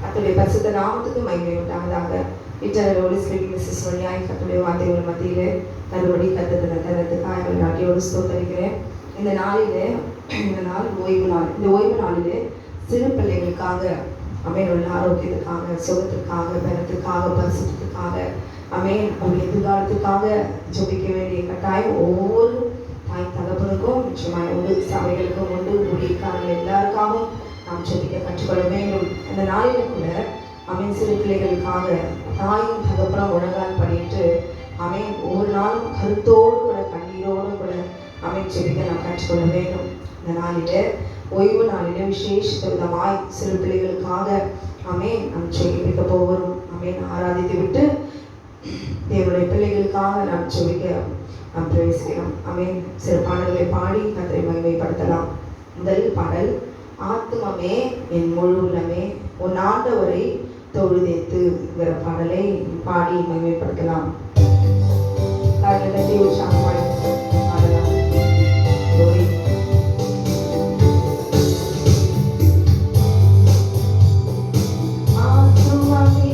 கர்த்தருடைய பரிசுத்த நாமத்துக்கு மகிமை உண்டாவதாக. இன்டர்னல் ஹோலி ஸ்பிரிட் மிஸ்ஸஸ் வழியாய் கர்த்தருடைய வார்த்தைகள் மத்தியிலே தள்ளுபடி கத்ததுக்காக நாட்டியோடு ஸ்தோத்தரிக்கிறேன். இந்த நாளிலே, இந்த நாள் ஓய்வு நாள். இந்த ஓய்வு நாளிலே சிறு பிள்ளைகளுக்காக உள்ள ஆரோக்கியத்துக்காக, சுகத்திற்காக, பலத்திற்காக, பரிசுத்திற்காக, அவருடைய எதிர்காலத்துக்காக ஜெபிக்க வேண்டிய கட்டாயம் ஒவ்வொரு தாய் தகப்பனுக்கும் நிச்சயமாய் உண்டு, சபைகளுக்கும் உண்டு, ஊழியக்காரர்கள் எல்லாருக்காகவும் நாம் ஜெபிக்க கற்றுக்கொள்ள வேண்டும். இந்த நாளில கூட சிறு பிள்ளைகளுக்காக தாயும் தகப்பனும் உலகால் பண்ணிட்டு ஒவ்வொரு நாளும் கருத்தோடு கூட கண்ணீரோடு கூட ஜெபிக்க நாம் கற்றுக்கொள்ள வேண்டும். இந்த நாளிலே ஓய்வு நாளிலே விசேஷ விதமாய் சிறு பிள்ளைகளுக்காக நாம் ஜெபிக்க போகிறோம். ஆராதித்து விட்டு தேவனுடைய பிள்ளைகளுக்காக நாம் ஜெபிக்க நாம் பிரவேசிக்கிறோம். சில பாடல்களை பாடி கர்த்தரை மகிமைப்படுத்தலாம். முதல் பாடல், ஆத்துமமே என் முழு உள்ளமே உன் ஆண்டவரை தொழுதேத்துங்கிற பாடலை பாடி மகிமைப்படுத்தலாம். கரங்களை உற்சாகமாய் பாடலாம். ஆத்துமமே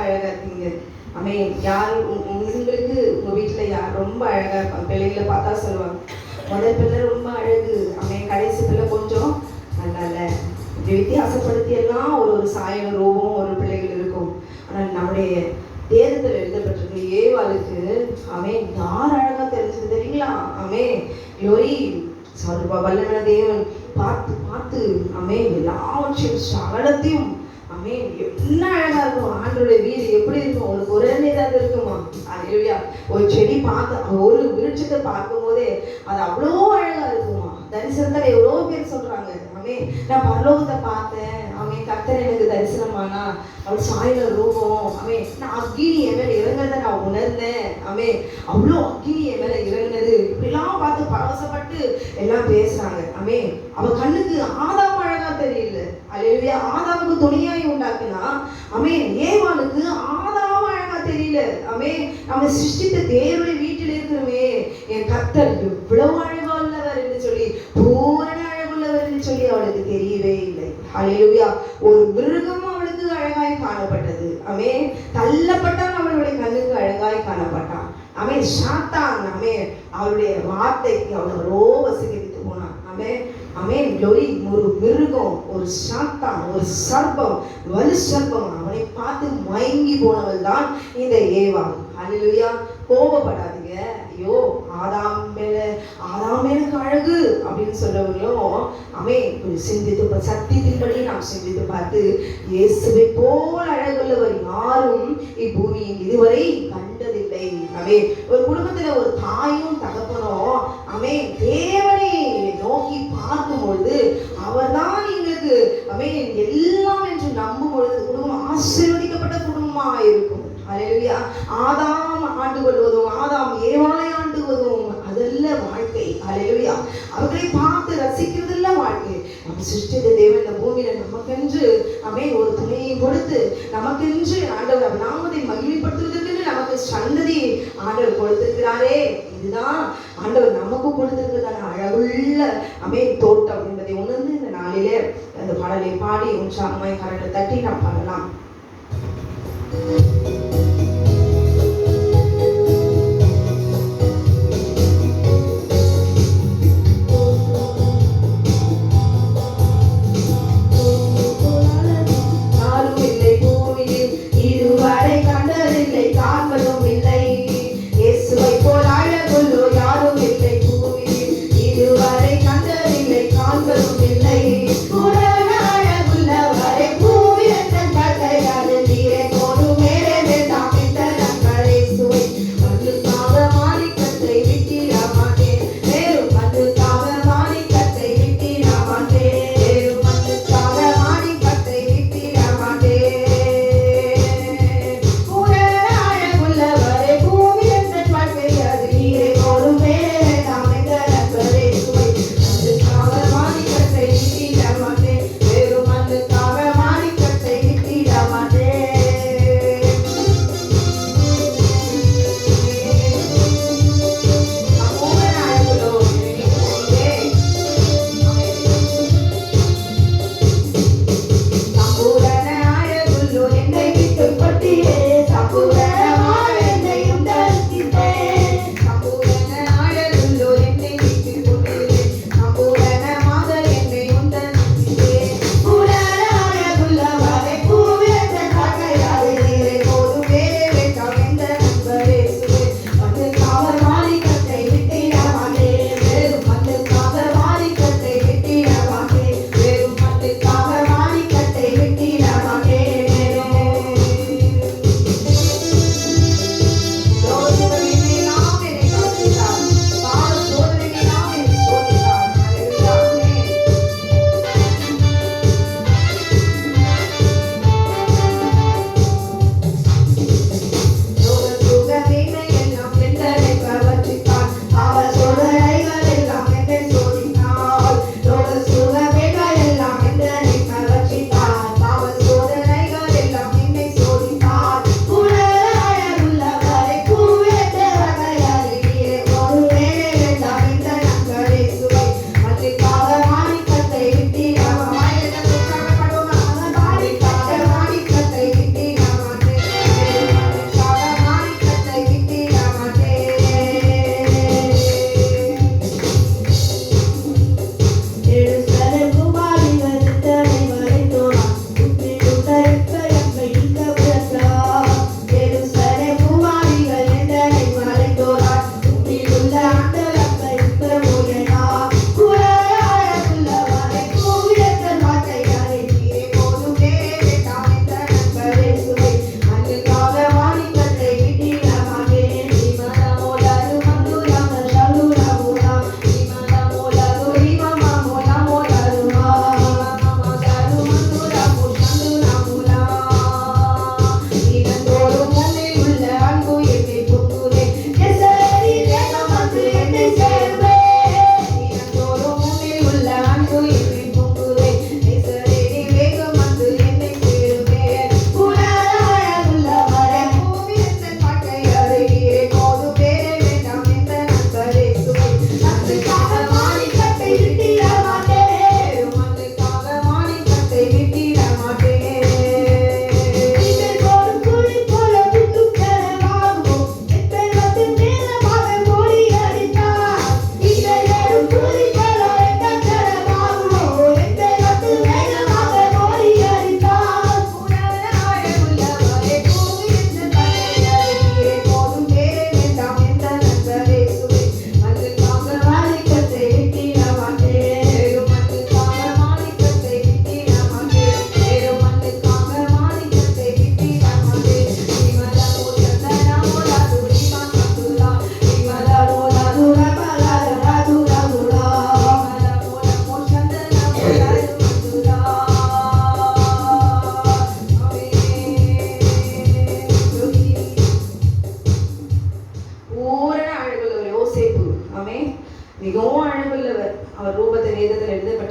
யார் அழகா இருக்கீங்க? யார் உங்களுக்கு உங்க வீட்டுல யார் ரொம்ப அழகா இருப்பாங்க? பிள்ளைகளை பார்த்தா சொல்லுவாங்க, முதல் பிள்ளை ரொம்ப அழகு, கடைசி பிள்ளை கொஞ்சம் நல்லா இல்ல. இப்படி வித்தியாசப்படுத்தி எல்லாம் ஒரு சாயல் ரூபம் ஒரு பிள்ளைகள் இருக்கும். ஆனால் நம்முடைய வேதத்தில் எழுதப்பட்டிருக்கு, ஏவாளுக்கு யார் அழகா தெரிஞ்சது தெரியுங்களா? யோரி வல்லவன தேவன் பார்த்து பார்த்து எல்லாவற்றையும் சகலத்தையும் என்ன அழகா இருக்கும். ஆண்டோடைய வீடு எப்படி இருக்கும்? ஒரு குரல் ஏதாவது இருக்குமா? ஒரு செடி பார்க்க, ஒரு விருட்சத்தை பார்க்கும் போதே அது அவ்வளோ அழகா இருக்குமா? தரிசனத்துல எவ்வளோ பேர் சொல்றாங்க, நான் பரலோகத்தை பார்த்தேன், கர்த்தர் எனக்கு தரிசனமானா, அவள் சாயல ரூபம், நான் அக்கினி என் மேல இறங்குறத நான் உணர்ந்தேன், அவ்வளோ அக்கினி என் மேல இறங்குனது, இப்படிலாம் பார்த்து பரவசப்பட்டு எல்லாம் பேசுறாங்க. அவ கண்ணுக்கு ஆதாம் அழகா தெரியல. அல்லேலூயா. ஆதாமுக்கு துணையாய் உண்டாக்குனா, ஏவாளுக்கு ஆதாம் அழகா தெரியல. நம்ம சிருஷ்டித்த தேவனுடைய வீட்டில் இருக்கிறவே என் கர்த்தர் எவ்வளவு அழகா உள்ளவர் என்று சொல்லி, பூரண அழகுள்ளவர் என்று சொல்லி அவளுக்கு தெரியவே இல்லை. அல்லேலூயா. ஒரு மிருகம் அவளுக்கு அழகாய் காணப்பட்டது. தள்ளப்பட்டான், அவளுடைய கண்ணுக்கு அழகாய் காணப்பட்டான். சாத்தான் அவளுடைய வார்த்தைக்கு அவ்வளோ வசீகரித்து போனான். ஒரு மிருகம், ஒரு சாத்தான், ஒரு சர்ப்பம், வலு சர்ப்பம், அவனை பார்த்து மயங்கி போனவள் தான் இந்த ஏவாள். அல்லேலூயா. கோபப்படாதீங்க. ஐயோ ஆதாம் எனக்கு அழகு அப்படின்னு சொல்றவங்களும் சிந்தித்து சத்தியத்தின்படி நாம் சிந்தித்து பார்த்து, இயேசுவை போல் அழகுள்ளவர் யாரும் இப்பூமியில் இதுவரை கண்டதில்லை. ஒரு குடும்பத்துல ஒரு தாயும் தகப்பனும் தேவனை நோக்கி பார்க்கும் பொழுது அவர்தான் எங்களுக்கு எல்லாம் என்று நம்பும் பொழுது குடும்பம் ஆசீர்வதிக்கப்பட்ட குடும்பமா இருக்கும். அல்லேலூயா. ஆதாம் ஆண்டு கொள்வதும் ஆதாம் ஏவாளை ஆண்டுவதும் அதல்ல வாழ்க்கை. அல்லேலூயா. அவர்களை பார்த்து ரசிக்கிறதல்ல வாழ்க்கை. நம்ம சிருஷ்டித்த தேவன் இந்த பூமியில நமக்கென்று ஒரு துணையை கொடுத்து நமக்கென்று ஆண்டவர் நாமத்தை மகிமைப்படுத்துவதற்கு நமக்கு சந்ததி ஆண்டவர் கொடுத்திருக்கிறாரே. இதுதான் ஆண்டவர் நமக்கு கொடுத்திருக்கிறதான அழகுள்ள தோட்டம் என்பதை உணர்ந்து இந்த நாளிலே அந்த பாடலை பாடி உற்சாகமாய் கரங்களை தட்டி நாம் பாடலாம். பூவே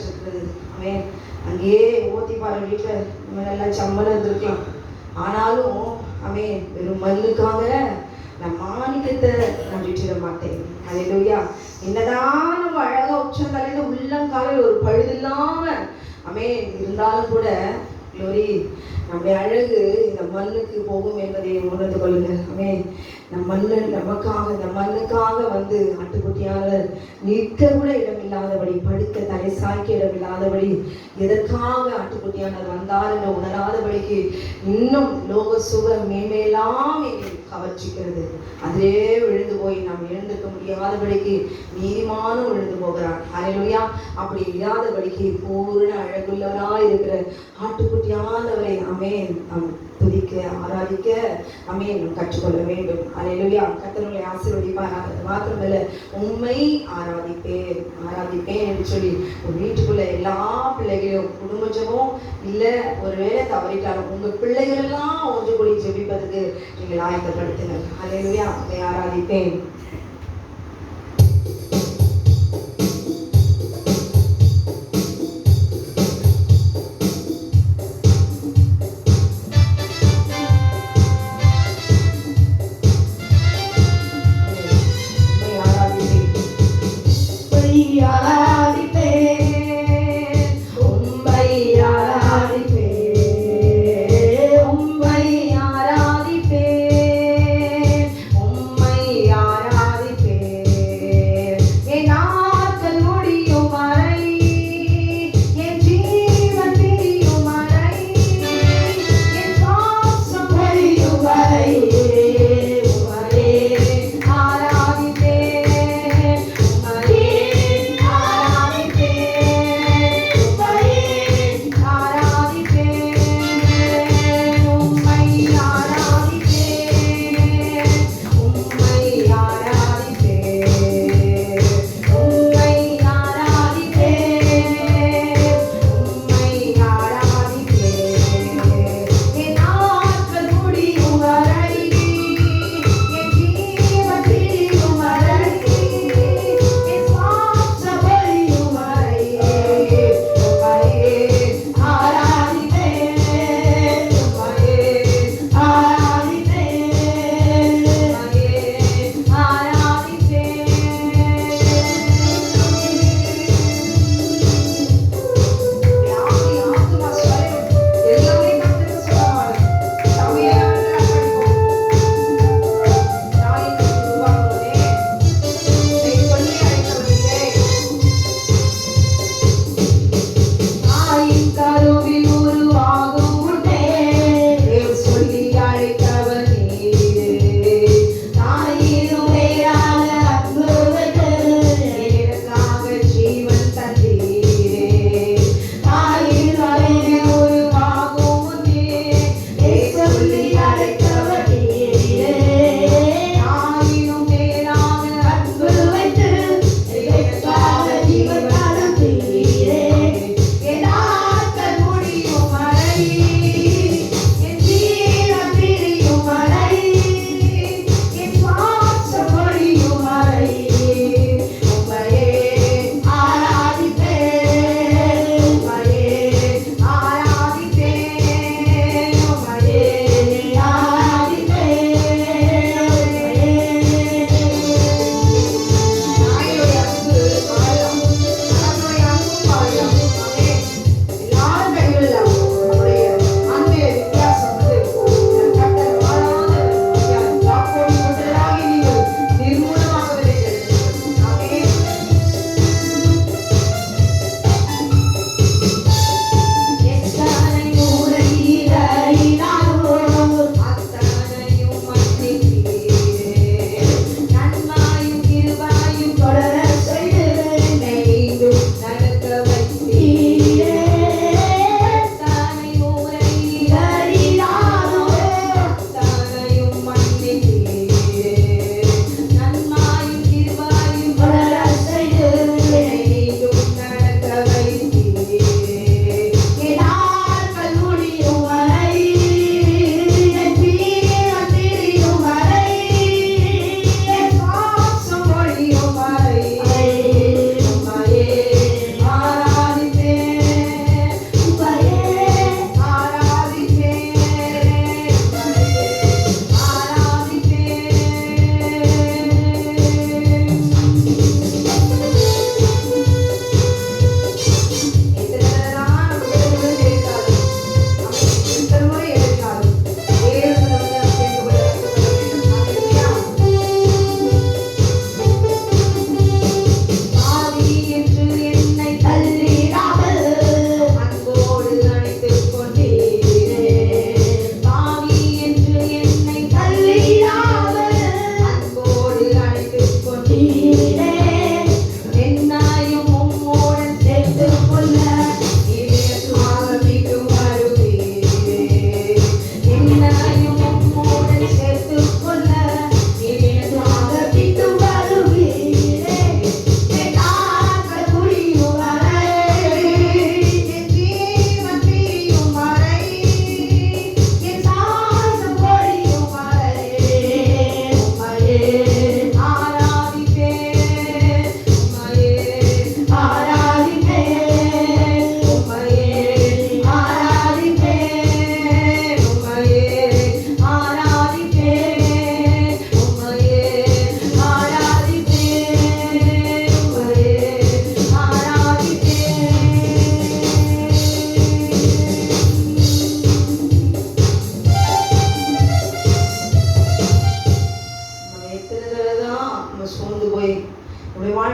வைக்கப்பட்டிருக்கிறது. அவன் அங்கேயே ஓத்திபார் வீட்டில் நம்ம நல்லா சம்மளம் இருந்திருக்கலாம். ஆனாலும் அவன் வெறும் மண்ணுக்காக நான் மாணிக்கத்தை நான் விட்டுட மாட்டேன். அல்லேலூயா. என்னதான் நம்ம அழகா உச்சந்தலையில உள்ளங்காலில் ஒரு பழுதில்லாம அவன் இருந்தாலும் கூட க்ளோரி நம்முடைய அழகு இந்த மண்ணுக்கு போகும் என்பதை உணர்ந்து கொள்ளுங்கள். அவன் நம் மண்ணு நமக்காக இந்த மண்ணுக்காக வந்து ஆட்டுக்குட்டியாக நிற்க கூட இடமில்லாதபடி, படுக்க தலை சாய்க்க இடமில்லாதபடி, எதற்காக ஆட்டுக்குட்டியானவர் வந்தார் என்று உணராதபடிக்கு இன்னும் லோக சுக மேன்மையெல்லாம் எங்களை கவர்ச்சிக்கிறது. அதிலே விழுந்து போய் நாம் எழுந்திருக்க முடியாதபடிக்கு நீதிமானும் விழுந்து போகிறார். அல்லேலூயா. அப்படி இல்லாதபடிக்கு பூரண அழகுள்ளவராய் இருக்கிற ஆட்டுக்குட்டியானவரை ஆமென் நாம் துதிக்க ஆராதிக்க ஆமென் கற்றுக்கொள்ள வேண்டும். அல்லேலூயா. கர்த்தருடைய ஆசீர்வதிப்பார். அது மாத்திரமல்ல, உம்மை ஆராதிப்பேன் என்று சொல்லி ஒரு வீட்டுக்குள்ள எல்லா பிள்ளைகளையும் குடும்ப ஜெபம் இல்லை ஒருவேளை தவறிட்டாலும் உங்கள் பிள்ளைகள் எல்லாம் ஒன்று கூடி ஜெபிப்பதற்கு நீங்கள் ஆயத்தப்படுத்துங்கள். அல்லேலூயா. உம்மை ஆராதிப்பேன்.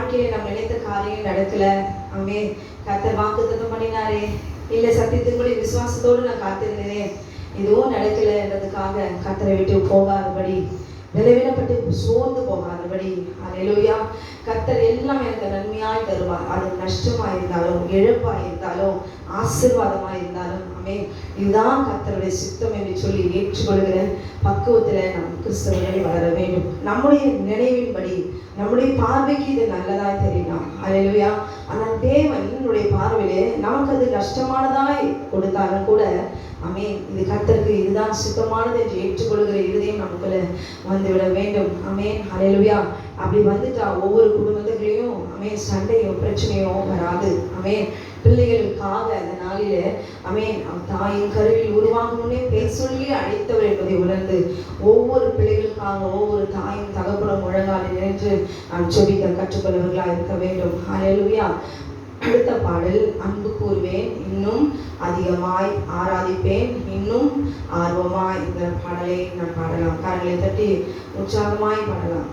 வாழ்க்கையில நம்ம நினைத்த காரியம் நடக்கல. ஆமே, கர்த்தர் வாக்குத்தத்தம் பண்ணினாரே, இல்ல சத்தியத்தின்படி விசுவாசத்தோடு நான் காத்திருந்தேன், எதுவும் நடக்கலன்றதுக்காக கர்த்தரை விட்டு போகாதபடி, விளைவிடப்பட்டு சோர்ந்து போகாதபடி, அல்லேலூயா, கர்த்தர் எல்லாம் எனக்கு நன்மையாய் தருவார். அது நஷ்டமாக இருந்தாலும், இழப்பாக இருந்தாலும், ஆசீர்வாதமாக இருந்தாலும், ஆமே, இதுதான் கர்த்தருடைய சித்தம் என்று சொல்லி ஏற்றுக்கொள்கிற பக்குவத்தில் நம் கிறிஸ்தவர்களை வளர வேண்டும். நம்முடைய நினைவின்படி, நம்முடைய பார்வைக்கு இது நல்லதாய் தெரியலாம், அல்லேலூயா. ஆனால் தேவனுடைய பார்வையிலே நமக்கு அது நஷ்டமானதாய் கொடுத்தாலும் கூட, ஆமே, இது கர்த்தருக்கு இதுதான் சுத்தமானது என்று ஏற்றுக்கொள்கிற இருதயம் நமக்குள்ள வந்துவிட வேண்டும். ஆமே, அல்லேலூயா. அப்படி வந்துட்டா ஒவ்வொரு குடும்பத்துக்குள்ளேயும், ஆமே, சண்டையும் பிரச்சனையும் வராது. ஆமே, பிள்ளைகளுக்காக அந்த நாளில, ஆமே, தாயின் கருவில் உருவாகணும்னே பேர் சொல்லி அழைத்தவர் என்பதை உணர்ந்து ஒவ்வொரு பிள்ளைகளுக்காக ஒவ்வொரு தாயும் தகப்பனும் முழங்காலில் நின்று நாம் ஜெபிக்க கற்றுக்கொள்வர்களாக இருக்க வேண்டும். அல்லேலூயா. அடுத்த பாடல், அன்பு கூறுவேன் இன்னும் அதிகமாய், ஆராதிப்பேன் இன்னும் ஆர்வமாய். இந்த பாடலை நான் பாடலாம். கரங்களை தட்டி உற்சாகமாய் பாடலாம்.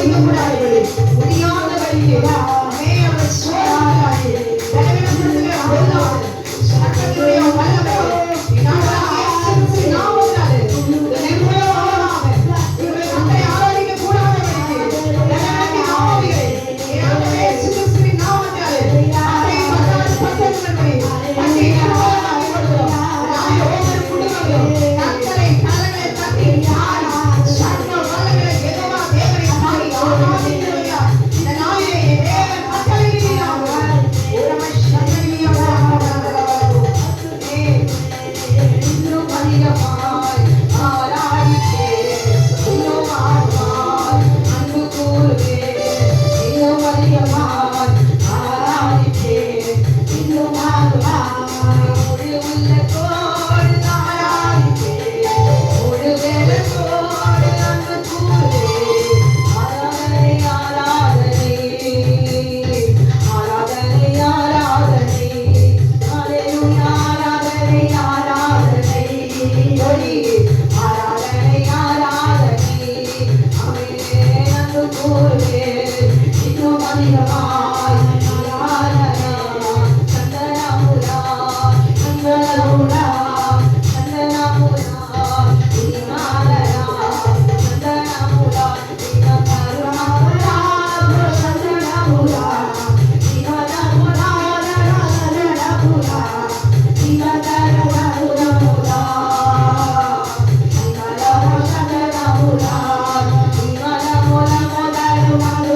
செய்யக்கூடாதபடி முடியாதபடியே அவரை சோதனை பலவீனப்படுத்துகிற பொருளாதார சட்டத்துடைய வல்லமை நாமத்தாலே நிர்மூலமாக இவரை நம்மை ஆராதிக்க கூடாதபடிக்கு தேவனுடைய ஆவியை இயேசு கிறிஸ்துவின் நாமத்தாலே நம்மை பட்டவர்களை நம்மை ஆராதிக்க கொடுக்கிறோம். நாளை ஒவ்வொரு குடும்பங்களும் கர்த்தரை கரங்களை தட்டி சர்வ வல்லமையுள்ள யெகோவா தேவனை பாடி ஆராதிக்கிறோம். இந்த நாளிலே தேவன் கட்டளையிடுகிறார். ஓரமை சந்ததியாக இன்னும் அதிகமாய் ஆராதிப்பேன், இன்னும் ஆழ்வாய் அன்பு கூறுவேன், இன்னும் அதிகமாய் ஆராதிப்பேன், இன்னும் ஆழ்வாய் முழு உள்ளத்தோடு ஆராதிப்பேன், முழு வேலத்தோடு அன்பு கூறுவேன். ஆராதனை ஆராதனை ஆராதனை ஆராதனை ஹல்லேலூயா ஆராதனை ஆராதனை ஆராதனை ஆராதனை ஆமென் அன்பு கூறுவேன் இன்னும் அதிகமாய் ஆராதனா சந்தனமுலா சந்தனமுலா சந்தனமுலா இனாலனா சந்தனமுலா இனகருணாமுலா சந்தனமுலா இனகருணாமுலா சந்தனமுலா இனகருணாமுலா இனகருணாமுலா இனகருணாமுலா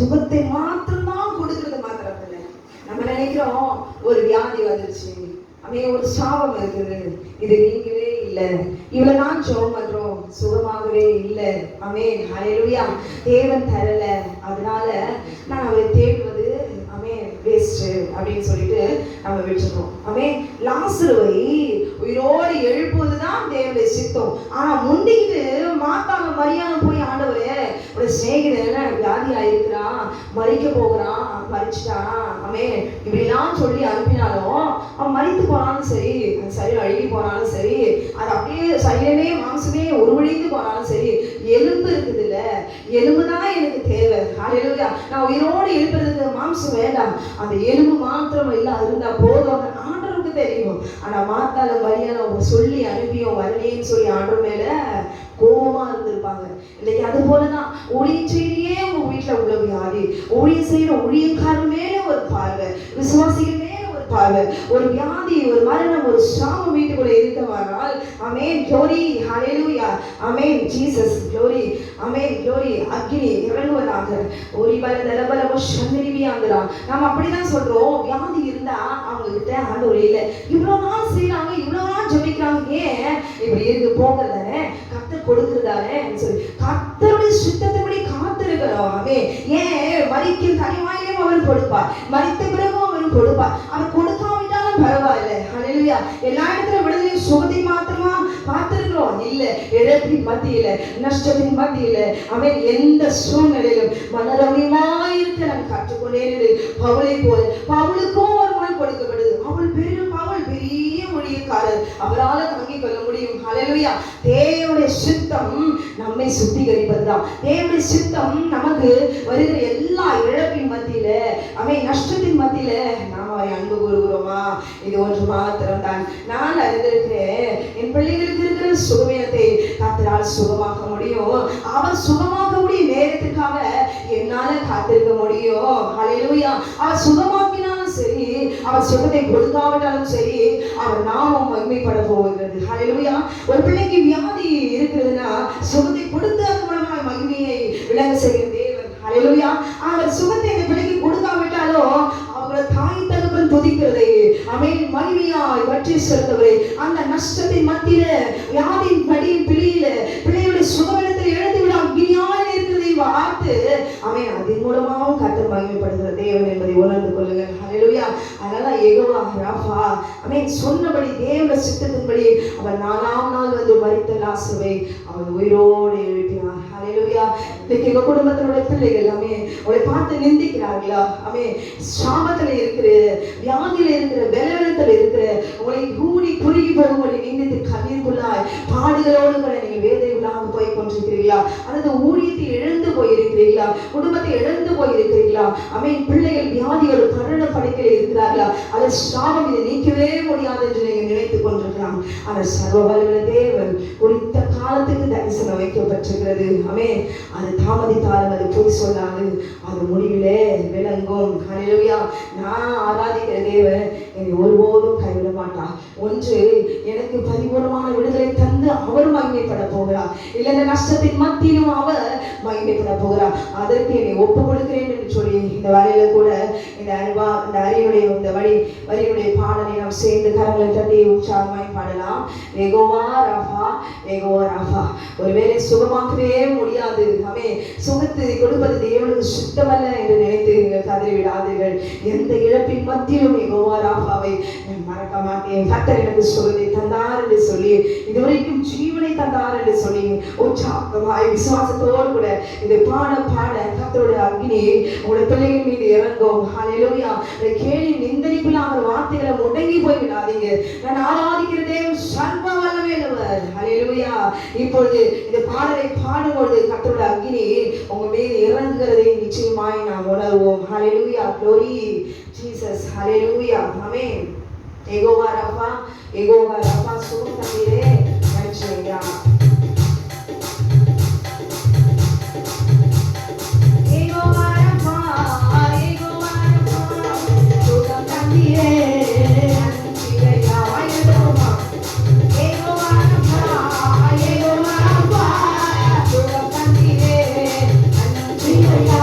சுகத்தை மாத்திரம்தான் கொடுக்கறது மாத்திரம் இல்லை. நம்ம நினைக்கிறோம் ஒரு வியாதி வந்துருச்சு, அங்கே ஒரு சாபம் இருக்குது, இது நீங்கவே இல்லை, இவ்வளவு நாள் ஜெபம் பண்றோம் சுகமாகவே இல்லை, ஆமென் ஹல்லேலூயா, தேவன் தரல, அதனால நான் அவரை தேடுவது ஆமென் வேஸ்ட் அப்படின்னு சொல்லிட்டு நம்ம விட்டுறோம். ஆமென். லாசருவை உயிரோடு எழுப்புவதுதான் தேவனுடைய சித்தம். ஆனா முந்திக்கிட்டு மாத்தாங்க மரியாதை போய் ஆண்டவரே ஒரு சிநேகிதன் வியாதியா இருக்கிறான், மறிக்க போகிறான், மறிச்சிட்டான், ஆமென் இப்படிலாம் சொல்லி அனுப்பினாலும் அவன் மறித்து போனாலும் சரி, அந்த சரீரம் அழுகி போனாலும் சரி, அது அப்படியே சரீரமே மாம்சமே உருவழிந்து போனாலும் சரி, எலும்பு இருக்குது இல்ல, எலும்பு தான் எனக்கு தேவை. ஹல்லேலூயா. நான் உயிரோடு எழுப்புறதுக்கு மாம்சம் வேண்டாம், அந்த எலும்பு மாத்திரம் இல்ல இருந்தா போதும். ஆண்டவருக்கு தெரியும். ஆனா மாத்தால மரியாதை சொல்லி அனுப்பியும் வரலேன்னு சொல்லி ஆண்டவர் மேல கோபமா இருந்திருப்பாங்க. இன்னைக்கு அது போலதான் ஊழியம் செய்யறியே உங்க வீட்டுல உள்ள வியாதி, ஊழியம் செய்யற ஊழியக்காரர் மேல ஒரு பார்வை, விசுவாசிகள் மேல ஒரு பார்வை, ஒரு வியாதி, ஒரு மரணம், ஒரு சாபம் வீட்டுக்குள்ள இருக்கமானால் ஆமென் க்ளோரி ஹல்லேலூயா, ஆமென் ஜீசஸ் க்ளோரி, ஆமென் க்ளோரி, அக்னி இறங்குவதாக ஒரு பலதரபலவோ சந்திரிவியாங்கறா. நாம அப்படிதான் சொல்றோம். வியாதி இருந்தா அவங்க கிட்ட ஆண்டவர் இல்ல, இவ்வளவு நாள் செய்யறாங்க, இவ்வளவு நாள் ஜெபிக்கிறாங்க, ஏன் இப்படி இருக்கு போகிறதானே கர்த்தர் கொடுக்கிறதானே சொல்லி கர்த்தருடைய சித்தத்தின்படி காத்திருக்கிறோம். ஆமென். ஏன் மரிக்கும் தனிவாயிலும் அவர் கொடுப்பார், மரித்த பிறகும் அவர் கொடுப்பார், அவர் கொடுக்காவிட்டாலும் பரவாயில்லை. ஹல்லேலூயா. எல்லா இடத்துல விடுதலை சுகத்தை மாத்திரமா பார்த்திருக்கிறோம் இல்ல, இழப்பின் மத்தியில நஷ்டத்தின் மத்தியில அவன் எந்த சூழ்நிலையிலும் மனரமியமாயிருக்க நாம் கற்றுக்கொண்டே பவுலை போல பவுலுக்கும் ஒரு மண் கொடுக்கப்படுது. அவள் பெரிய ஊழியக்காரர், அவரால் தாங்கிக் கொள்ள முடியும். ஹல்லேலூயா. தேவனுடைய சித்தம் நம்மை சுத்திகரிப்பதுதான். தேவனுடைய சித்தம் நமக்கு வருகிற எல்லா இழப்பின் மத்தியில அவன் நஷ்டத்தின் மத்தியில நாம் அவரை அன்பு கூறுகிறோமா? இது ஒன்று மாத்திரம் தான். நான் அறிந்திருக்கிறேன், என் பிள்ளைகளுக்கு இருக்கிற சுகவீனத்தை கர்த்தரால் சுகமாக்க முடியும். அவர் சுகமாக்கக்கூடிய நேரத்துக்காக என்னால காத்திருக்க முடியும். ஹல்லேலூயா. அவர் சுகமாக்கினாலும் சரி, அவர் சுகத்தை கொடுக்காவிட்டாலும் சரி, அவர் நாமம் மகிமைப்பட போகிறது. ஹல்லேலூயா. ஒரு பிள்ளைக்கு வியாதி இருக்கிறதுனா சுகத்தை கொடுத்து அது மூலமாக மகிமையை விளங்க செய்கிற தேவன். ஹல்லேலூயா. அவர் சுகத்தை அந்த பிள்ளைக்கு கொடுக்காவிட்டாலும் அவங்கள தாய் தகப்பன் துதிக்கிறதை ஆமென் மகிமையாய் வற்றி செலுத்தவரை அந்த நஷ்டத்தின் மத்தியில வியாதியின் படியின் பிள்ளையில பிள்ளையுடைய சுகவீனத்தில் எழுந்து விட அக்னியாய் இருக்கிறதை பார்த்து ஆமென் அதன் மூலமாகவும் கர்த்தர் மகிமைப்படுகிற தேவன் என்பதை உணர்ந்து கொள்ளுங்கள். ஹல்லேலூயா. அதனால யெகோவா ராஃபா ஆமென் சொன்னபடி தேவ சித்தத்தின்படி அவர் 4ஆம் நாள் வந்து மரித்த லாசருவை அவர் உயிரோடு எழுப்பினார். ஹல்லேலூயா. இன்னைக்கு எங்க குடும்பத்தினுடைய பிள்ளைகள் எல்லாமே அவளை பார்த்து நிந்திக்கிறார்களா? ஆமென் சாபத்துல இருக்கிற, வியாதியில இருக்கிற, பலவீனத்துல இருக்கிற உங்களை கூடி குறுகி போகும்படி நிந்தித்து கண்ணீருக்குள்ளாய் பாடுகளோடு கூட நீங்க வேதனைகளாக போய் கொண்டிருக்கிறீர்களா? அல்லது ஊழியத்தை இழந்து போயிருக்கிறீர்களா? குடும்பத்தை இழந்து போயிருக்கிறீர்களா? ஆமென் பிள்ளைகள் வியாதியோடு மரண படுக்கையில் இருக்கிறார்களா? அது சாபம் இதை நீக்கவே முடியாது என்று நீங்க நினைத்துக் கொண்டிருக்கலாம். ஆனால் சர்வ வல்லமையுள்ள தேவன் குறித்த காலத்துக்கு தரிசனம் வைக்கப்பட்டிருக்கிறது. ஆமென். அது தாமதித்தாலும் அது பொய் சொல்லாது, அது முடிவிலே விளங்கும். ஹல்லேலூயா. நான் ஆராதிக்கிற தேவன் என்னை ஒருபோதும் கைவிட மாட்டார். ஒன்று எனக்கு பரிபூர்ணமான விடுதலை தந்து அவர் மகிமைப்பட போகிறார், இல்லை இந்த நஷ்டத்தின் மத்தியிலும் அவர் மகிமைப்பட போகிறார். அதற்கு என்னை ஒப்பு கொடுக்கிறேன் என்று சொல்லி இந்த வேலையில கூட இந்த அரியனுடைய இந்த வரியுடைய பாடலை நாம் சேர்ந்து கரங்களை தட்டி உற்சாகமாய் பாடலாம். Jehovah Rapha, Jehovah Rafah. ஒருவேளை சுகமாக்கவே முடியாது, ஆமென் சுகத்தை கொடுப்பது தேவனுக்கு சுத்தமல்ல என்று நினைத்து நீங்கள் கதறி விடாதீர்கள். எந்த இழப்பின் மத்தியிலும் யெகோவா ராஃபாவை நான் மறக்க மாட்டேன். கர்த்தர் எனக்கு சுகத்தை தந்தார் என்று சொல்லி, இதுவரைக்கும் ஜீவனை தந்தார் என்று சொல்லி உற்சாகமாய் விசுவாசத்தோடு கூட இதை பாட கர்த்தருடைய அக்னி உங்களுடைய பிள்ளைகள் மீது இறங்கும். ஹல்லேலூயா. கேள்வி நிந்தனிப்பில்லாத வார்த்தைகளை முடங்கி போய் விடாதீங்க. நான் ஆராதிக்கிற தேவன் சர்வ வல்லமையுள்ளவர். ஹல்லேலூயா. இப்பொழுது இந்த பாடலை பாடும்போது கர்த்தருடைய அக்னி உங்க மீது இறங்குகிறதை நிச்சயமாய் நாம் உணர்வோம். Hallelujah. Glory Jesus. Hallelujah. Amen. Jehovah Rapha, Jehovah Rapha சுகம் தந்தீரே நன்றி ஐயா. யெகோவா ராஃபா, யெகோவா ராஃபா சுகம் தந்தீரே நன்றி ஐயா. வாய்ந்தோமா. யெகோவா ராஃபா, யெகோவா ராஃபா சுகம் தந்தீரே நன்றி ஐயா.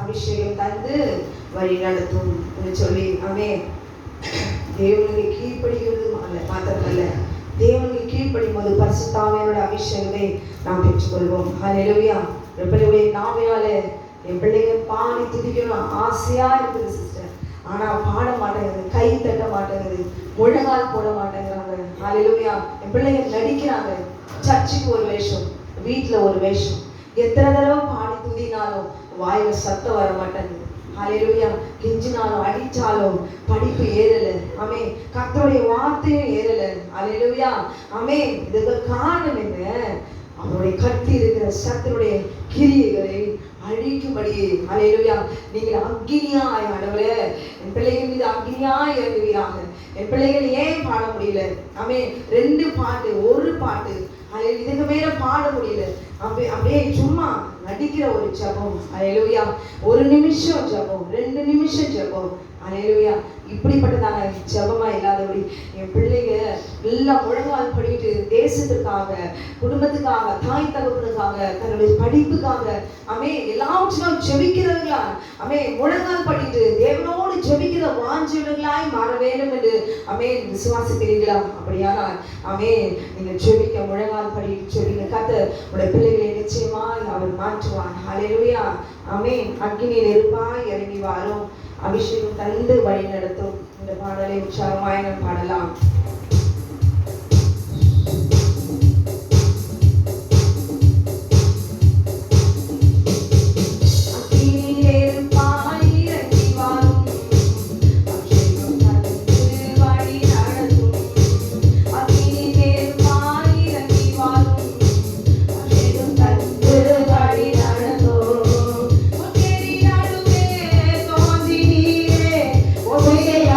அபிஷேகம் தந்து வழி நடத்தும் என்று சொல்லி ஆமென். தேவனுக்கு கீழ்ப்படிகிறது மாத்திரமல்ல, தேவனுக்கு கீழ்ப்படியும் போது பரிசுத்த ஆவியானவருடைய அபிஷேகத்தை நாம் பெற்றுக்கொள்வோம். ஹல்லேலூயா. எப்படியுடைய நாவினாலே என் பிள்ளைங்க பாடி துதிக்கணும் ஆசையா இருக்குது சிஸ்டர். ஆனா பாட மாட்டேங்குது, கை தட்ட மாட்டேங்குது, முழங்கால் போட மாட்டேங்கிறாங்க. ஹல்லேலூயா. என் பிள்ளைங்க நடிக்கிறாங்க. சர்ச்சுக்கு ஒரு வேஷம், வீட்டுல ஒரு வேஷம். எத்தனை தடவை பாடி துதினாலும் வாயில சத்தம் வர மாட்டேங்குது. ஹல்லேலூயா. கெஞ்சினாலும் அடிச்சாலும் படிப்பு ஏறல. ஆமென். கர்த்தருடைய வார்த்தையும் ஏறல. ஹல்லேலூயா. ஆமென். இதுக்கு காரணம் என்ன? அவருடைய கட்டி இருக்கிற சத்துருடைய கிரியைகளை அழிக்கும்படி. ஹல்லேலூயா. நீங்கள் அக்கினியாய் ஆண்டவரே என் பிள்ளைகள் மீது அக்கினியாய் இறங்குவீராக. என் பிள்ளைகள் ஏன் பாட முடியல? ஆமென். 2 பாட்டு 1 பாட்டு இதுக்கு மேல பாட முடியல. அப்படியே சும்மா நடிக்கிற ஒரு ஜெபம். ஹல்லேலூயா. 1 நிமிஷம் ஜெபம், 2 நிமிஷம் ஜெபம். ஹல்லேலூயா. இப்படிப்பட்டதான ஜெபமா இல்லாதபடி என் பிள்ளைங்க எல்லாம் முழங்கால் படிட்டு தேசத்துக்காக, குடும்பத்துக்காக, தாய் தகப்பனுக்காக, தன்னுடைய படிப்புக்காக எல்லாவற்றிலும் ஜெபிக்கிறவர்களா முழங்கால் படிட்டு தேவனோடு ஜெபிக்கிற வாஞ்சவர்களாய் மாற வேண்டும் என்று விசுவாசிக்கிறீர்களா? அப்படியானால் நீங்க ஜெபிக்க முழங்கால் படிட்டு ஜெபிங்க. கர்த்தர் உடைய பிள்ளைகளை நிச்சயமாய் அவர் மாற்றுவார். ஹல்லேலூயா. அக்கினி நெருப்பாய் இறங்கி வாரும், அபிஷேகம் தந்து வழி நடத்தும். இந்த பாடலை உற்சாகமாய் நாம் பாடலாம்.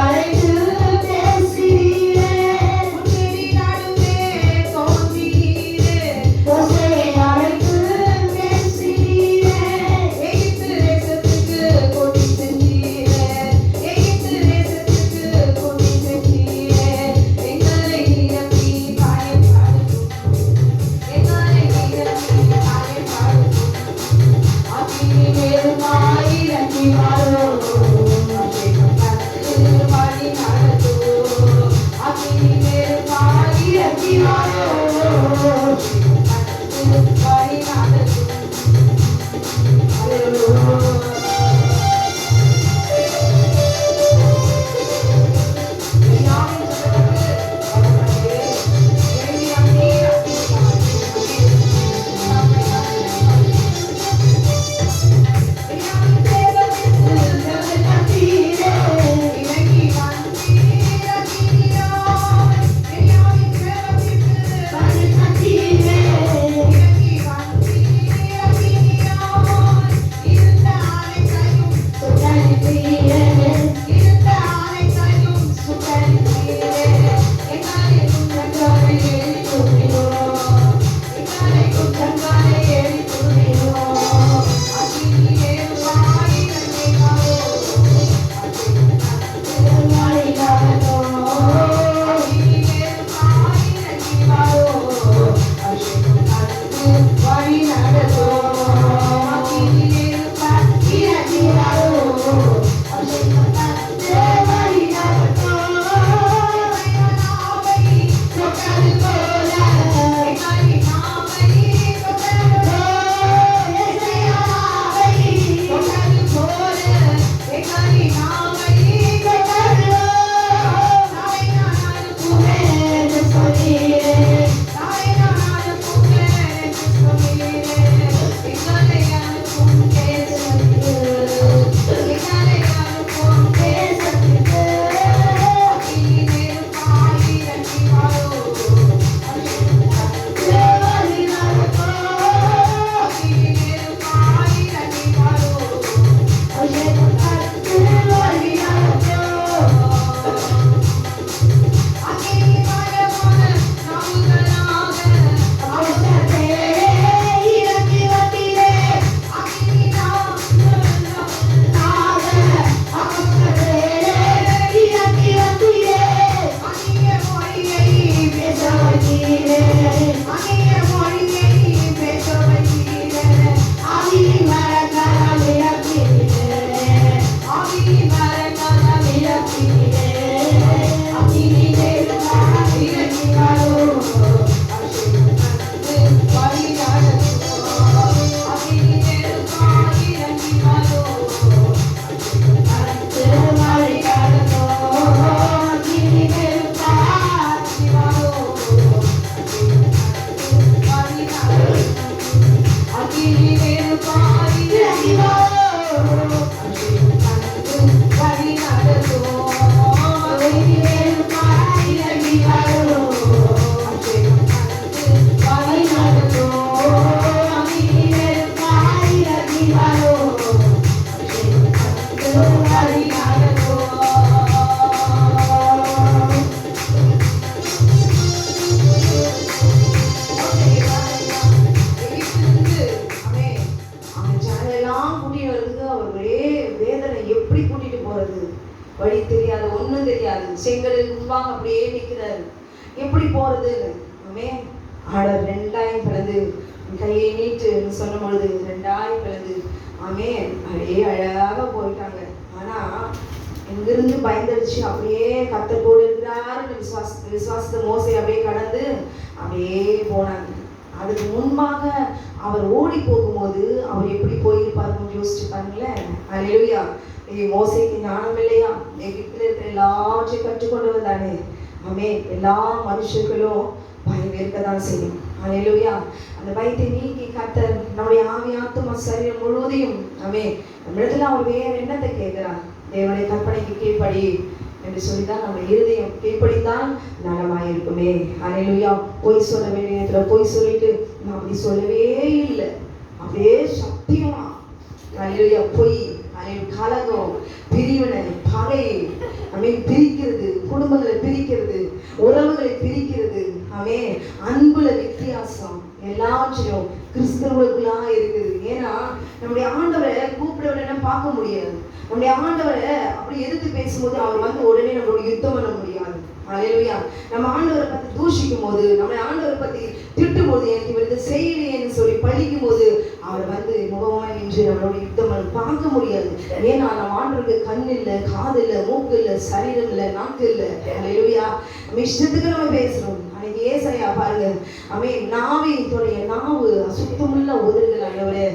அழைத்து பேசினீரே பேருக்கு முன்பாக அப்படியே நிற்கிறாரு. எப்படி போறது? ஆமென். ஆண்டவர் 2ஆய் பிளந்து கையை நீட்டுன்னு சொன்ன பொழுது 2ஆய் பிளந்து ஆமென் அப்படியே அழகாக போயிட்டாங்க. ஆனா எங்கிருந்து பயந்துடுச்சு, அப்படியே கர்த்தர் கூட இருக்கிறாருன்னு விசுவாசத்தை மோசே அப்படியே கடந்து அப்படியே போனாங்க. அதுக்கு முன்பாக அவர் ஓடி போகும்போது அவர் எப்படி போயிருப்பாருன்னு யோசிச்சு பாருங்களேன். அல்லேலூயா. மோசேக்கு ஞானம் இல்லையா? எகிப்தில் இருக்கிற எல்லாவற்றையும் கற்றுக்கொண்டு வந்தானே. ஆமென். எல்லா மனுஷர்களும் பயம் இருக்கதான் செய்யும். அல்லேலூயா. அந்த பயத்தை நீக்கி கர்த்தர் நம்முடைய ஆவி ஆத்துமா சரீரம் முழுவதையும் ஆமென் நம்மிடத்துல அவர் வேற என்னத்தை கேட்கிறார்? தேவனுடைய கற்பனைக்கு கீழ்ப்படி என்று சொல்லிதான் நம்ம இருதயம் கீழ்ப்படித்தான் நலமாயிருக்குமே. அல்லேலூயா. பொய் சொல்ல வேண்டிய நேரத்துல பொய் சொல்லிட்டு நான் அப்படி சொல்லவே இல்லை, அப்படியே சத்தியமா அல்லேலூயா பொய், கலகம், பிரிவினை, பகை, பிரிக்கிறது, குடும்பங்களை பிரிக்கிறது, உறவுகளை பிரிக்கிறது, அன்புல வித்தியாசம் எல்லாவற்றையும் கிறிஸ்தவர்களுக்குள்ளா இருக்குது. ஏன்னா நம்முடைய ஆண்டவரை கூப்பிடவில்லைன்னா பார்க்க முடியாது. நம்முடைய ஆண்டவரை அப்படி எதிர்த்து பேசும்போது அவர் வந்து உடனே நம்மளோட யுத்தம் பண்ண முடியாது. அல்லேலூயா. நம்ம ஆண்டவரை பத்தி தூஷிக்கும் போது, நம்ம ஆண்டவரை பத்தி திட்டும் போது, எனக்கு இவர் இதை செய்யலையேன்னு சொல்லி பழிக்கும் போது அவர் வந்து முகமாய் நின்று நம்மளோட யுத்தம் பார்க்க முடியாது. ஏன்னா நம்ம ஆண்டவருக்கு கண் இல்லை, காது இல்லை, மூக்கு இல்லை, சரீரம் இல்லை, நாக்கு இல்லை. அல்லேலூயா. நம்ம இஷ்டத்துக்கு நம்ம பேசுறோம். அன்னைக்கு ஏசாயா பாருங்க, நாவு அசுத்தமுள்ள உதடுகள் ஆண்டவரே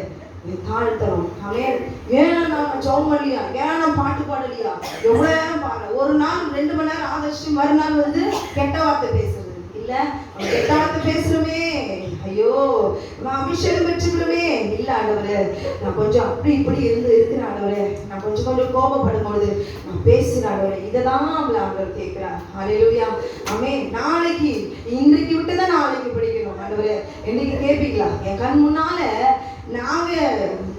தாழ்த்தணும். ஏன்னா நான் ஜெபம் பண்ணலையா, ஏன்னா பாட்டு பாடலையா, எவ்வளவு நேரம் பாடுற, ஒரு நாள் 2 மணி நேரம் ஆதரிச்சு மறுநாள் வந்து கெட்ட வார்த்தை பேசுறது இல்ல, கெட்ட வார்த்தை பேசுறோமே, ஐயோ நான் அபிஷேகம் பெற்றுக்கிறோமே இல்ல ஆண்டவரே, நான் கொஞ்சம் அப்படி இப்படி இருக்கிறேன் ஆண்டவரே, நான் கொஞ்சம் கோபப்படும் பொழுது நான் பேசுறேன் ஆண்டவரே, இதைதான் ஆண்டவர் கேட்கிறார். அல்லேலூயா. ஆமென். நாளைக்கு இன்றைக்கு விட்டுதான் நாளைக்கு பிடிக்கணும் ஆண்டவரே. என்னைக்கு கேட்பீங்களா? என் கண் முன்னால நாங்க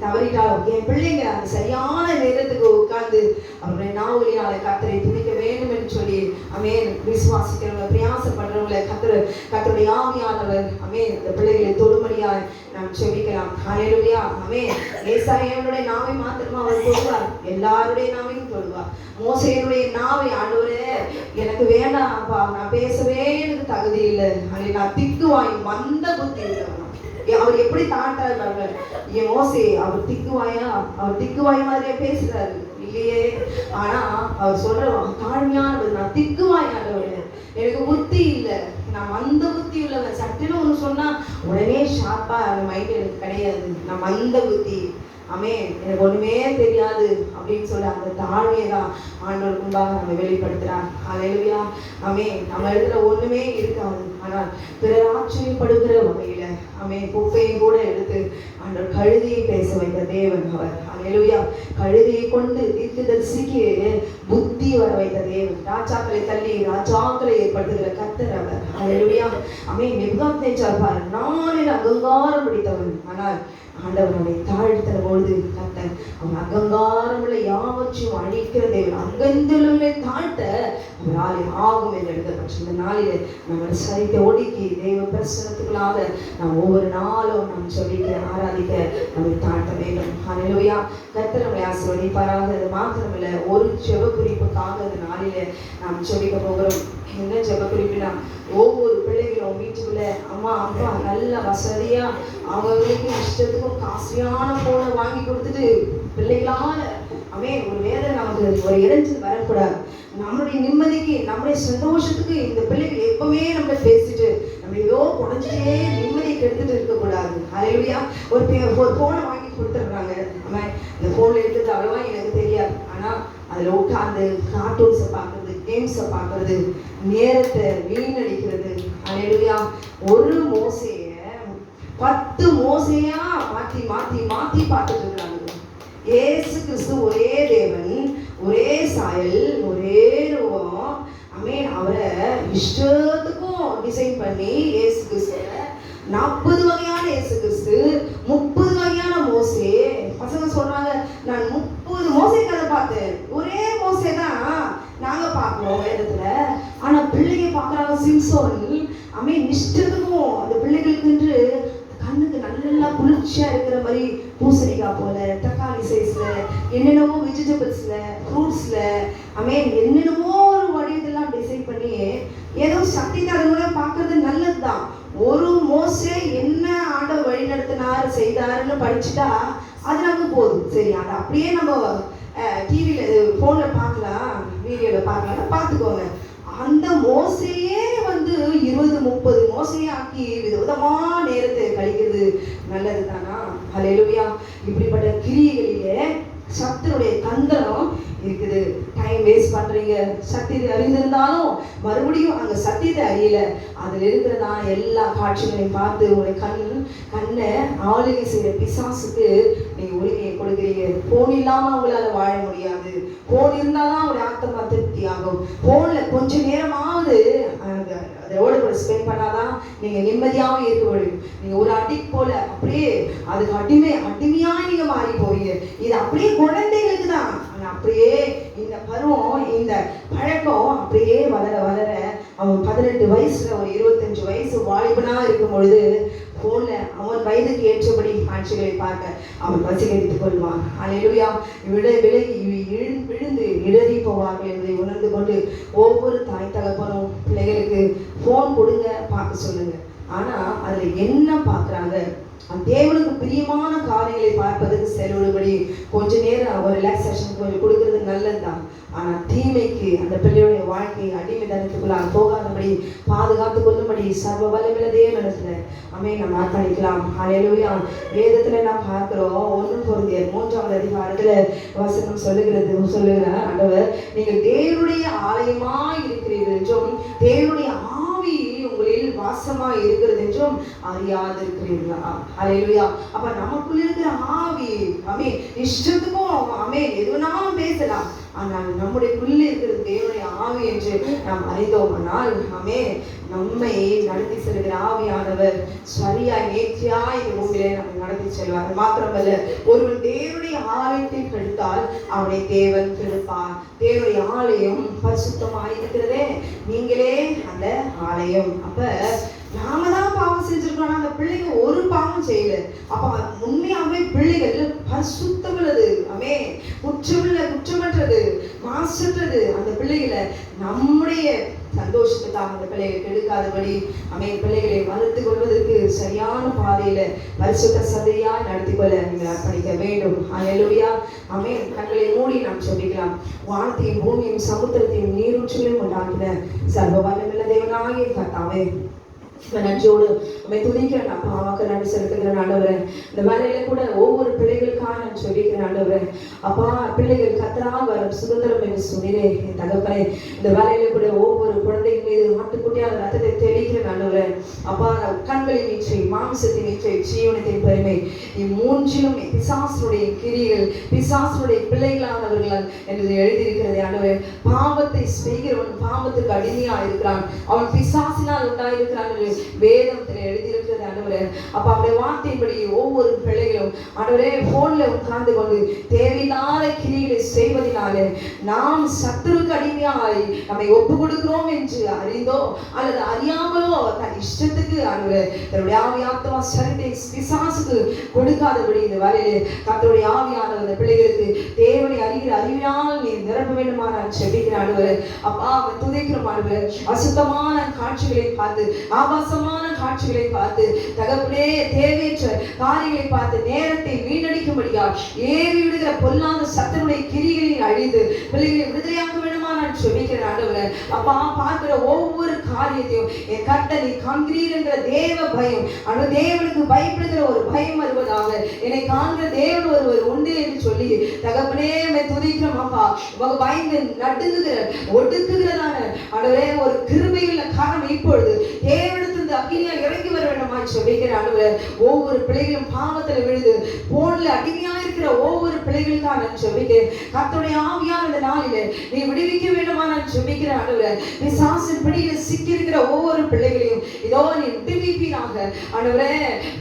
தவறிட்டாலும் என் பிள்ளைங்க அந்த சரியான நேரத்துக்கு உட்கார்ந்து அவருடைய நாவலினால கர்த்தரை துதிக்க வேண்டும் என்று சொல்லி ஆமென் விசுவாசிக்கிறவங்க, பிரயாசப்படுறவங்களை கர்த்தருடைய ஆவியானவர் ஆமென் இந்த பிள்ளைகளை தொடும்படியாய் நாம் செபிக்கலாம். அல்லேலூயா. ஆமென். ஏசாயாவுடைய நாவை மாத்திரமா அவர் தொடுவார், எல்லாருடைய நாவையும் தொடுவார். மோசேயுடைய நாவை ஆண்டவரே எனக்கு வேண்டாம் அப்பா, நான் பேசவே எனக்கு தகுதி இல்லை, நான் திக்குவாய் மந்த புத்தி உள்ளவன். அவர் எப்படி தாண்டாரு என் மோசே, அவர் திக்குவாய் மாதிரியே பேசுறாரு இல்லையே. ஆனா அவர் சொல்றவன் தாழ்மையானவர், நான் திக்குவாய் ஆண்டவரே, எனக்கு புத்தி இல்லை, நான் மந்த புத்தி உள்ளவன். சட்டுன்னு ஒன்று சொன்னா உடனே ஷார்ப்பா அந்த மைண்ட் எனக்கு கிடையாது, நான் மந்த புத்தி, ஆமென் எனக்கு ஒண்ணுமே தெரியாது அப்படின்னு சொல்லி அந்த தாழ்மையை தான் ஆண்டவர் முன்பாக நம்ம வெளிப்படுத்துறார். அல்லேலூயா. ஆமென். நம்ம இடத்துல ஒண்ணுமே இருக்காது, ஆனால் பிறர் ஆச்சரியப்படுகிற வகையில ஆமென் குப்பையும் கூட எடுத்து ஆண்டவர் கழுதையை பேச வைத்த தேவன் அவர். அல்லேலூயா. கழுதையை கொண்டு தீர்க்கதரிசிக்கு புத்தி வர வைத்த தேவன், ராஜாக்களை தள்ளி ராஜாக்களை ஏற்படுத்துகிற கர்த்தர் அவர். அல்லேலூயா. ஆமென். நேபுகாத்நேச்சார் பாரு, நானே அகங்காரம் பிடித்தவன், ஆனால் ஆண்டவர் அவனை தாழ்த்தின பொழுது கர்த்தர் அவன் அகங்காரம் உள்ள யாவற்றையும் அழிக்கிற தேவன், அங்கந்துள்ளவர்களை தாழ்த்த அவராலே ஆகும் என்று எழுதப்பட்ட இந்த நாளிலே நம்ம சரித்தை ஒடுக்கி தெய்வ பிரசனத்துக்குள்ளாக நாம் ஒவ்வொரு நாளும் நாம் சொல்லிக்க ஆராதிக்க நம்மை தாழ்த்த வேண்டும். அல்லேலூயா. கர்த்தர் நம்மை ஆசீர்வதிப்பாராக. அது மாத்திரமில்லை, ஒரு ஜெப குறிப்புக்காக இந்த நாளிலே நாம் சொல்லிக்க போகிறோம். என்ன ஜெப குறிப்பினா, ஒவ்வொரு பிள்ளைகளும் வீட்டுக்குள்ள அம்மா அப்பா நல்ல வசதியா அவங்களுக்கு இஷ்டத்துக்கும் காஸ்ட்லியான போனை வாங்கி கொடுத்துட்டு பிள்ளைகளால ஒரு வேதனை நமக்கு ஒரு இடைஞ்சல் வரக்கூடாது. நம்மளுடைய நிம்மதிக்கு நம்முடைய சந்தோஷத்துக்கு இந்த பிள்ளைகள் எப்பவுமே நம்ம பேசிட்டு நம்ம ஏதோ குறைஞ்சிட்டே நிம்மதியை கெடுத்துட்டு இருக்கக்கூடாது. அல்லேலூயா. ஒரு போனை வாங்கி கொடுத்துட்றாங்க, இந்த போன்ல இருக்கிறது அவ்வளவா எனக்கு தெரியாது, ஆனா அதுல உட்கார்ந்து கார்ட்டூன்ஸை பார்க்கறது, கேம்ஸை பார்க்கறது, நேரத்தை வீணடிக்கிறது. அல்லேலூயா. ஒரு மோசைய 10 மோசையா மாத்தி மாத்தி மாத்தி பார்த்துட்டு இருக்காங்க. இயேசு கிறிஸ்து ஒரே தேவன், ஒரே சாயல், ஒரே ரூபம். ஆமென். அவரை இஷ்டத்துக்கும் டிசைன் பண்ணி இயேசு கிறிஸ்து 40 வகையான இயேசு கிறிஸ்து, 30 வகையான மோசே. பசங்க சொல்றாங்க, நான் 30 மோசே கதை பார்த்தேன், ஒரே மோசே தான் நாங்க பார்க்கிறோம் வேதத்துல. ஆனா பிள்ளைங்க பார்க்கறாங்க சிம்சோன். ஆமென். இஷ்டத்துக்கும் அந்த பிள்ளைகளுக்கு கண்ணுக்கு நல்லா குளிர்ச்சியா இருக்கிற மாதிரி பூசணிக்காய் போல, தக்காளி சைஸ்ல, என்னென்னவோ வெஜிடபிள்ஸ்ல, ஃப்ரூட்ஸ்ல, ஆமென் என்னென்னவோ ஒரு வடிவத்தெல்லாம் டிசைன் உடனே ஏதோ சத்தியத்தை அது மூலம் பார்க்கறது நல்லதுதான். ஒரு மோசே என்ன ஆண்டவர் வழி நடத்தினார் செய்தாருன்னு படிச்சுட்டா அது நமக்கு போதும். சரி, அதை அப்படியே நம்ம டிவியில் ஃபோனில் பார்க்கலாம், வீடியோவில் பார்க்கலாம், பார்த்துக்கோங்க. அந்த மோசையே 20-30 மோசையை ஆக்கி விதவிதமான நேரத்தை கழிக்கிறது நல்லது தானா? ஹல்லேலூயா. இப்படிப்பட்ட கிரியைகளிலே சத்துருடைய தந்திரம் இருக்குது. டைம் வேஸ்ட் பண்றீங்க. சத்தியத்தை அறிந்திருந்தாலும் மறுபடியும் அங்க சத்தியத்தை அறியல. அதுல இருக்கிறதா எல்லா காட்சிகளையும் பார்த்து உங்களுடைய கண்ணை ஆளுகை செய்யற பிசாசுக்கு நீங்க உரிமையை கொடுக்குறீங்க. போன் இல்லாம உங்களால வாழ முடியாது. போன் இருந்தாதான் உங்களுடைய ஆத்மா திருப்தி ஆகும். போன்ல கொஞ்ச நேரமாவது அதோட கூட ஸ்பெண்ட் பண்ணாதான் நீங்க நிம்மதியாகவும் இருக்க முடியும். நீங்க ஒரு அடிக்ட் போல அப்படியே அதுக்கு அடிமையா நீங்க மாறி போவீங்க. இது அப்படியே குழந்தைகளுக்கு தான். அப்படியே இந்த பருவம், இந்த பழக்கம் அப்படியே வளர வளர அவன் 18 வயசுல ஒரு 25 வயசு வாலிபனா இருக்கும் பொழுது போன்ல அவன் வயதுக்கு ஏற்றபடி காட்சிகளை பார்க்க அவன் வசீகரித்துக் கொள்வான். அல்லேலூயா. விழுந்து இடறி போவார்கள் என்பதை உணர்ந்து கொண்டு ஒவ்வொரு தாய் தகப்பனும் பிள்ளைகளுக்கு போன் கொடுங்க, பார்க்க சொல்லுங்க. ஆனா அதுல என்ன பார்க்கறாங்க? தேவனுக்கு பிரியமான காரியங்களை பார்ப்பதற்கு செலவிடும்படி கொஞ்ச நேரம் ஒரு ரிலாக்ஸேஷன் கொஞ்சம் கொடுக்கறது நல்லதுதான். ஆனா தீமைக்கு அந்த பிள்ளையுடைய வாழ்க்கையை அடிமைத்தனத்துக்குள்ளாக போகாதபடி பாதுகாத்து கொள்ளும்படி சர்வ வல்லமையுள்ள தேவனிடத்துல நம்ம அர்ப்பணிக்கலாம். ஹல்லேலூயா. வேதத்துல நாம் பார்க்கிறோம், 1 கொரிந்தியர் 3ஆம் அதிகாரத்துல வசனம் சொல்லுகிற ஆண்டவர், நீங்கள் தேவனுடைய ஆலயமாய் இருக்கிறீர்கள் என்றும் தேவனுடைய ஆவி உங்களில் வாசமா இருக்கிறது என்றும் அறியாதிருக்கிறீர்களா? ஹல்லேலூயா. அப்ப நமக்குள்ள இருக்கிற ஆவி இஷ்டத்துக்கும் எதுனாலும் பேசலாம். ஆனால் நம்முடையக்குள்ளே இருக்கிறது தேவனுடைய ஆவி என்று நாம் அறிந்தோமானால் நம்மை நடத்தி செல்கிற ஆவியானவர் சரியாய் நேர்த்தியாய் இந்த பூமியிலே நம்மை நடத்தி செல்வார். மாத்திரமல்ல, ஒருவன் தேவனுடைய ஆலயத்தை கெடுத்தால் அவனை தேவன் கெடுப்பார். தேவனுடைய ஆலயம் பரிசுத்தமாய் இருக்கிறதே, நீங்களே அந்த ஆலயம். அப்ப நாம தான் பாவம் செஞ்சிருக்கோம். அந்த பிள்ளைங்க ஒரு பாவம் செய்யல. அப்ப உண்மையாவே பிள்ளைகள் பரிசுத்தமுள்ளது, குற்றமற்றது, மாசற்றது. அந்த பிள்ளைகளை நம்முடைய சந்தோஷத்துக்காக அந்த பிள்ளைகளை கெடுக்காதபடி பிள்ளைகளை வளர்த்து கொள்வதற்கு சரியான பாதையில பரிசுத்த சதையா நடத்தி கொள்ள நீங்கள் அர்ப்பணிக்க வேண்டும். ஹல்லேலூயா. கண்களை மூடி நாம் சொல்லிக்கலாம். வானத்தையும் பூமியும் சமுத்திரத்தையும் நீரூற்றுகளையும் உண்டாக்கின சர்வ வல்லமையுள்ள தேவனாகிய கர்த்தாவே, நன்றியோடு துதிக்கிறேன் அப்பா. அம்மாக்கு நன்றி செலுத்துகிறேன் ஆண்டவரே. இந்த வேலையில கூட ஒவ்வொரு பிள்ளைகளுக்காக நான் சொல்லிக்கிறேன் ஆண்டவரே. அப்பா, பிள்ளைகள் கர்த்தரால் வரும் சுதந்திரம் என்று சொன்னீரே என் தகப்பனே. இந்த வேலையில கூட ஒவ்வொரு குழந்தைகள் மீது ஆட்டுக்குட்டியான ரத்தத்தை தெளிக்கிறேன் ஆண்டவரே. அப்பா, கண்களின் நீச்சை, மாம்சத்தின் நீச்சை, ஜீவனத்தின் பெருமை, இம்மூன்றிலும் பிசாசுடைய கிரிகள், பிசாசுடைய பிள்ளைகளானவர்கள் என்று எழுதியிருக்கிறது ஆண்டவரே. பாவத்தை செய்கிறவன் பாவத்துக்கு அடிமையா இருக்கிறான், அவன் பிசாசினால் உண்டாயிருக்கிறான் என்று வேதத்தில் எழுதியிருக்கிறது ஆண்டவரே. அப்ப அவருடைய வார்த்தையின்படி ஒவ்வொரு பிள்ளைகளும் ஆண்டவரே போன்ல உட்கார்ந்து கொண்டு தேவையில்லாத கிரிகளை செய்வதனாலே நாம் சத்துருக்கு அடிமையாய் நம்மை ஒப்பு கொடுக்கிறோம் என்று அறிந்தோ அல்லது அறியாமலோ தன் இஷ்டத்துக்கு ஆண்டவரே தன்னுடைய ஆவியாத்மா சரீரத்தை பிசாசுக்கு கொடுக்காதபடி இந்த வேலையிலே கர்த்தருடைய ஆவியானவர் பிள்ளைகளுக்கு தேவனை அறிகிற அறிவினால் நீ நிரப்ப வேண்டுமா நான் செபிக்கிறேன் ஆண்டவரே. அப்பா, துதிக்கிறோம் ஆண்டவரே. அசுத்தமான காட்சிகளை பார்த்து, ஆபாசமான காட்சிகளை பார்த்து, தகப்பனே தேவையற்ற காரியங்களை பார்த்து நேரத்தை வீணடிக்கும்படியா ஏறி விடுகிற பொல்லாத சத்தனுடைய கிரிகளை அழிந்து பிள்ளைகளை விடுதலையாக்க வேண்டுமா நான் சொல்லிக்கிறேன் ஆண்டவரே. அப்பா, பார்க்கிற ஒவ்வொரு காரியத்தையும் என் கர்த்தனை காண்கிறீர் என்ற தேவ பயம், அந்த தேவனுக்கு பயப்படுகிற ஒரு பயம் வருவதாக என்னை காண்கிற தேவன் ஒருவர் உண்டு என்று சொல்லி தகப்பனே துதிக்கிறோம் அப்பா. பயந்து நடுங்குகிற ஒடுக்குகிறதான ஆண்டவரே ஒரு கிருபையுள்ள காரணம் இப்பொழுது தேவனிடத்திலிருந்து அக்கினியால் இறங்கி வர வேண்டுமா சொல்லிக்கிற ஆண்டவரே. ஒவ்வொரு பிள்ளைகளும் பாவத்தில் விழுது போன்ல அடிமையா இருக்கிற ஒவ்வொரு பிள்ளைகளுக்காக நான் சொல்லிக்கிறேன். கர்த்தருடைய ஆவியான இந்த நாளிலே நீ விடுவிக்க வேண்டுமா நான் சொல்லிக்கிறேன் ஆண்டவரே. பிசாசின் பிடியில் சிக்கி இருக்கிற ஒவ்வொரு பிள்ளைகளையும் இதோ நீ விடுவிப்பீராக ஆண்டவரே.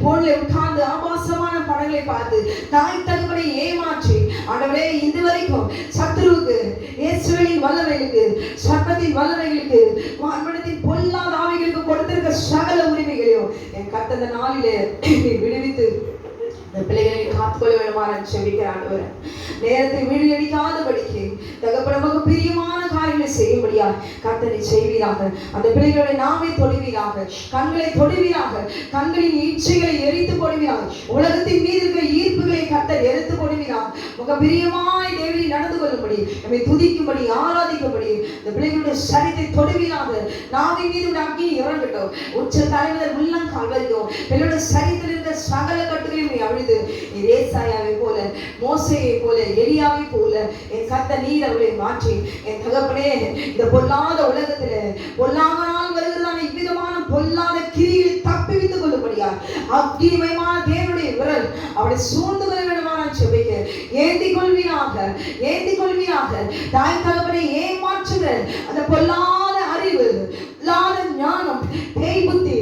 போன்ல உட்கார்ந்து ஆபாசமான படங்களை பார்த்து தாய் தகப்பனை ஏமாற்றி ஆண்டவரே இதுவரைக்கும் சத்துருவுக்கு, இயேசுவின் வல்லமைகளுக்கு, சர்ப்பத்தின் வல்லமைகளுக்கு, வான்படத்தின் பொல்லாத ஆவிகளுக்கு கொடுத்திருக்க சகல உரிமைகளையும் என் கர்த்தர் நாளிலே விடுவித்து இந்த பிள்ளைகளை காத்துக்கொள்ள வேண்டுமா நான் செபிக்கிறான். நேரத்தை வீழ்கடிக்காதபடிக்கு தகப்பனமாக பிரியமான காரியங்களை செய்யும்படியா கர்த்தரை செய்வீராக. அந்த பிள்ளைகளை நாமே தொடுவீராக, கண்களை தொடுவீராக, கண்களின் இச்சைகளை எரித்து போடுவீராக, உலகத்தின் மீது இருக்கிற ஈர்ப்புகளை கர்த்தர் எரித்து போடுவீராக. மிக பிரியமாய் தேவனை நடந்து கொள்ளும்படி, நம்மை துதிக்கும்படி, ஆராதிக்கும்படி இந்த பிள்ளைகளுடைய சரீரத்தை தொடுவீராக. நாவின் மீது ஒரு அக்கினி இறங்கட்டும், உச்ச தலைவர் உள்ளங்கால் வரைக்கும் பிள்ளைகளுடைய சரீரத்தில் இருக்கிற சகல கட்டுகளையும் நீ அழித்து, ஏசாயாவை போல, மோசேயை போல, எலியாவை போல என் கர்த்தர் நீர் அவர்களை மாற்றி, என் தகப்பனே இந்த பொல்லாத உலகத்திலே பொல்லாங்கனால் வருகிறதான இவ்விதமான பொல்லாத கிரியை தப்பிவித்துக் கொள்ளும்படியா அக்கினிமயமான தேவனுடைய விரல் அவளை சூழ்ந்து கொள்ள வேண்டுமா நான் செபிக்க. ஏந்திக் கொள்வீராக, ஏந்திக் கொள்வீராக. தாய் தகப்பனை ஏமாற்றுகிற அந்த பொல்லாத அறிவு, பொல்லாத ஞானம், பேய் புத்தி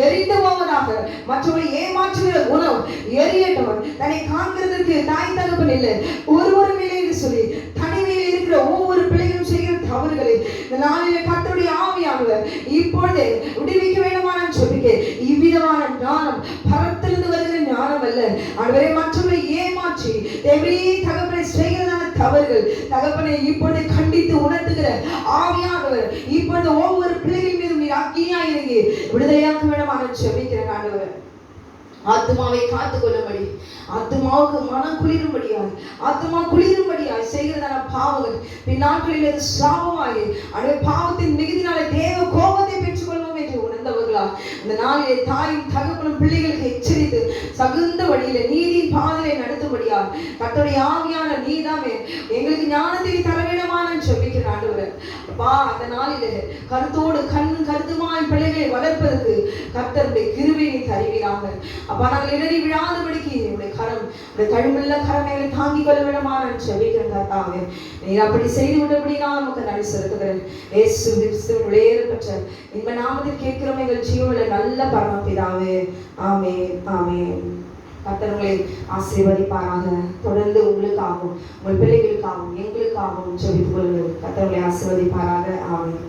எரிந்து போவதாக. மற்றவரை ஏமாற்றுகிற குணம் எரியட்டவன் தன்னை காண்கிறதற்கு தாய் தகப்பன் இல்லை, ஒருவரும் இல்லை என்று சொல்லி தனிமையில் இருக்கிற ஒவ்வொரு பிள்ளைகளும் செய்கிற தவறுகளை இந்த நாளிலே கர்த்தருடைய ஆவியானவர் இப்பொழுது விடுவிக்க வேண்டுமா நான் சொல்லிக்க. இவ்விதமான ஞானம் பரத்திலிருந்து வருகிற ஞானம் அல்ல ஆண்டவரே. மற்றவரை ஏமாற்றி தேவரே தகப்பனை செய்கிறதான தவறுகள் தகப்பனை இப்பொழுது கண்டித்து உணர்த்துகிற ஆவியானவர் இப்பொழுது ஒவ்வொரு பிள்ளைகள் மீதும் நீர் அக்கினியாய் இறங்கி விடுதலையாக்க வேண்டுமா நான் சொல்லிக்கிறேன். ஆண்டவர் ஆத்மாவை காத்துக் கொள்ளும்படி, ஆத்மாவுக்கு மனம் குளிரும்படியாய், ஆத்மா குளிரும்படியாய் செய்கிறதான பாவங்கள் பின்னாட்களில் அது சாபமாகி அந்த பாவத்தின் மிகுதினாலே தேவ கோபத்தை பெற்றுக் கொள்வோம் என்று உணர்ந்தவர்களா இந்த நாளிலே தாயும் தகப்பனும் பிள்ளைகளுக்கு எச்சரித்து தகுந்த வழியில நீதியின் பாதையை நடத்தும்படியா கர்த்தருடைய ஆவியான நீதாமே எங்களுக்கு ஞானத்தை தர வேண்டுமா நான் சொல்லிக்கிறேன். ஆண்டவரே அப்பா, அந்த நாளிலே கருத்தோடு கருத்துமாய் பிள்ளைகளை வளர்ப்பதற்கு கர்த்தருடைய கிருபையை தருவீராக. அப்பா, நாங்கள் இடறி விழாதபடிக்கு உடைய கரம், உடைய கழுமுள்ள கரம் எங்களை தாங்கிக் கொள்ள வேண்டுமா நான் செபிக்கிறேன். கர்த்தாவே, நீர் அப்படி செய்து விட்டபடி நான் நமக்கு நன்றி செலுத்துகிறேன். இயேசு கிறிஸ்துவின் விலையேறப்பெற்ற இன்ப நாமத்தில் கேட்கிறோம் எங்கள் ஜீவனுள்ள நல்ல பரமபிதாவே. ஆமென், ஆமென். கர்த்தர் உங்களை ஆசீர்வதிப்பாராக. தொடர்ந்து உங்களுக்காகவும், உங்கள் பிள்ளைகளுக்காகவும், எங்களுக்காகவும் ஜெபித்துக் கொள்ளுங்கள். கர்த்தர் உங்களை ஆசீர்வதிப்பாராக. ஆமென்.